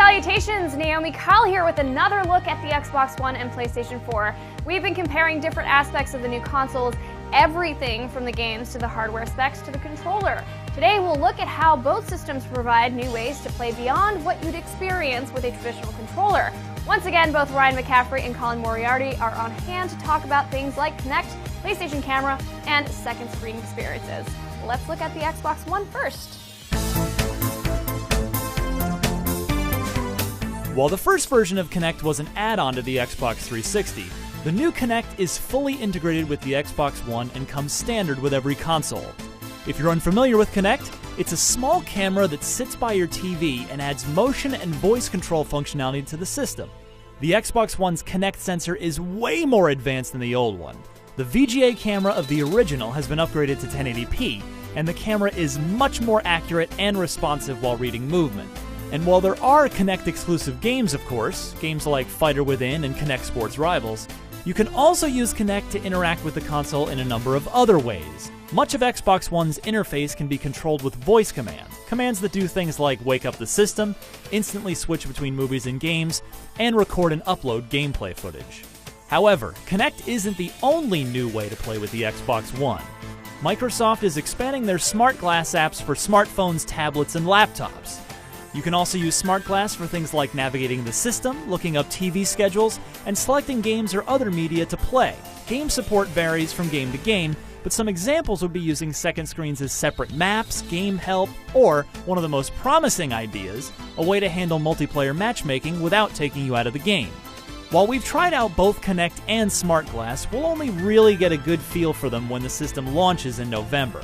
Salutations, Naomi Kyle here with another look at the Xbox One and PlayStation 4. We've been comparing different aspects of the new consoles, everything from the games to the hardware specs to the controller. Today we'll look at how both systems provide new ways to play beyond what you'd experience with a traditional controller. Once again, both Ryan McCaffrey and Colin Moriarty are on hand to talk about things like Kinect, PlayStation Camera, and second screen experiences. Let's look at the Xbox One first. While the first version of Kinect was an add-on to the Xbox 360, the new Kinect is fully integrated with the Xbox One and comes standard with every console. If you're unfamiliar with Kinect, it's a small camera that sits by your TV and adds motion and voice control functionality to the system. The Xbox One's Kinect sensor is way more advanced than the old one. The VGA camera of the original has been upgraded to 1080p, and the camera is much more accurate and responsive while reading movement. And while there are Kinect-exclusive games, of course, games like Fighter Within and Kinect Sports Rivals, you can also use Kinect to interact with the console in a number of other ways. Much of Xbox One's interface can be controlled with voice commands that do things like wake up the system, instantly switch between movies and games, and record and upload gameplay footage. However, Kinect isn't the only new way to play with the Xbox One. Microsoft is expanding their Smart Glass apps for smartphones, tablets, and laptops. You can also use Smart Glass for things like navigating the system, looking up TV schedules, and selecting games or other media to play. Game support varies from game to game, but some examples would be using second screens as separate maps, game help, or, one of the most promising ideas, a way to handle multiplayer matchmaking without taking you out of the game. While we've tried out both Kinect and Smart Glass, we'll only really get a good feel for them when the system launches in November.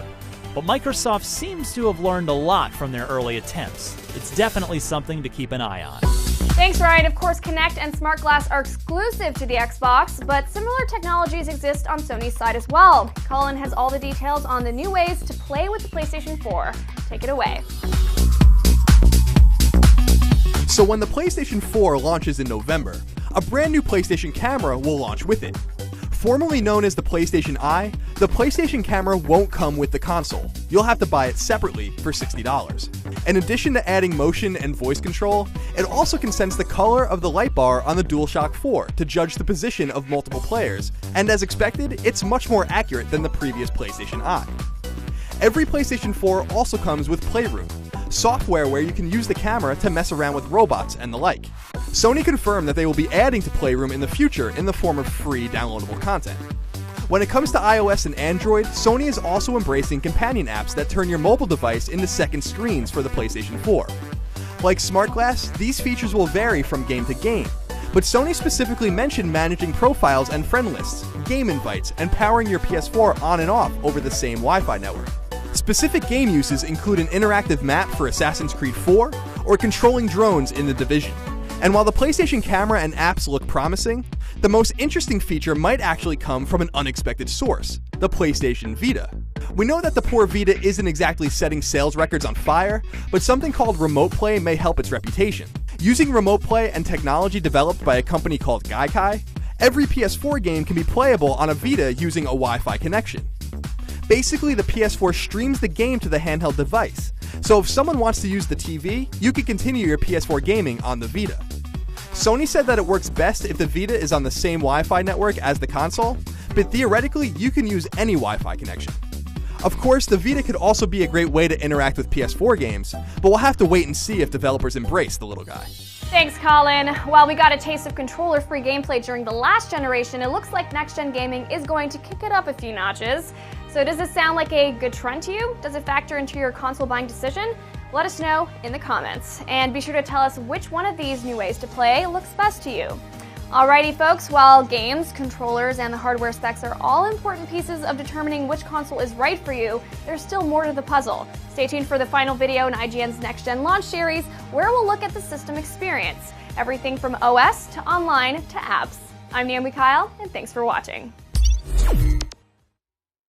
But Microsoft seems to have learned a lot from their early attempts. It's definitely something to keep an eye on. Thanks, Ryan. Of course, Kinect and Smart Glass are exclusive to the Xbox, but similar technologies exist on Sony's side as well. Colin has all the details on the new ways to play with the PlayStation 4. Take it away. So when the PlayStation 4 launches in November, a brand new PlayStation camera will launch with it. Formerly known as the PlayStation Eye, the PlayStation camera won't come with the console. You'll have to buy it separately for $60. In addition to adding motion and voice control, it also can sense the color of the light bar on the DualShock 4 to judge the position of multiple players, and as expected, it's much more accurate than the previous PlayStation Eye. Every PlayStation 4 also comes with Playroom, software where you can use the camera to mess around with robots and the like. Sony confirmed that they will be adding to Playroom in the future in the form of free downloadable content. When it comes to iOS and Android, Sony is also embracing companion apps that turn your mobile device into second screens for the PlayStation 4. Like Smart Glass, these features will vary from game to game, but Sony specifically mentioned managing profiles and friend lists, game invites, and powering your PS4 on and off over the same Wi-Fi network. Specific game uses include an interactive map for Assassin's Creed 4 or controlling drones in The Division. And while the PlayStation camera and apps look promising, the most interesting feature might actually come from an unexpected source, the PlayStation Vita. We know that the poor Vita isn't exactly setting sales records on fire, but something called Remote Play may help its reputation. Using Remote Play and technology developed by a company called Gaikai, every PS4 game can be playable on a Vita using a Wi-Fi connection. Basically, the PS4 streams the game to the handheld device, so if someone wants to use the TV, you can continue your PS4 gaming on the Vita. Sony said that it works best if the Vita is on the same Wi-Fi network as the console, but theoretically, you can use any Wi-Fi connection. Of course, the Vita could also be a great way to interact with PS4 games, but we'll have to wait and see if developers embrace the little guy. Thanks, Colin. While we got a taste of controller-free gameplay during the last generation, it looks like next-gen gaming is going to kick it up a few notches. So does this sound like a good trend to you? Does it factor into your console buying decision? Let us know in the comments. And be sure to tell us which one of these new ways to play looks best to you. Alrighty folks, while games, controllers, and the hardware specs are all important pieces of determining which console is right for you, there's still more to the puzzle. Stay tuned for the final video in IGN's Next Gen launch series, where we'll look at the system experience. Everything from OS to online to apps. I'm Naomi Kyle, and thanks for watching.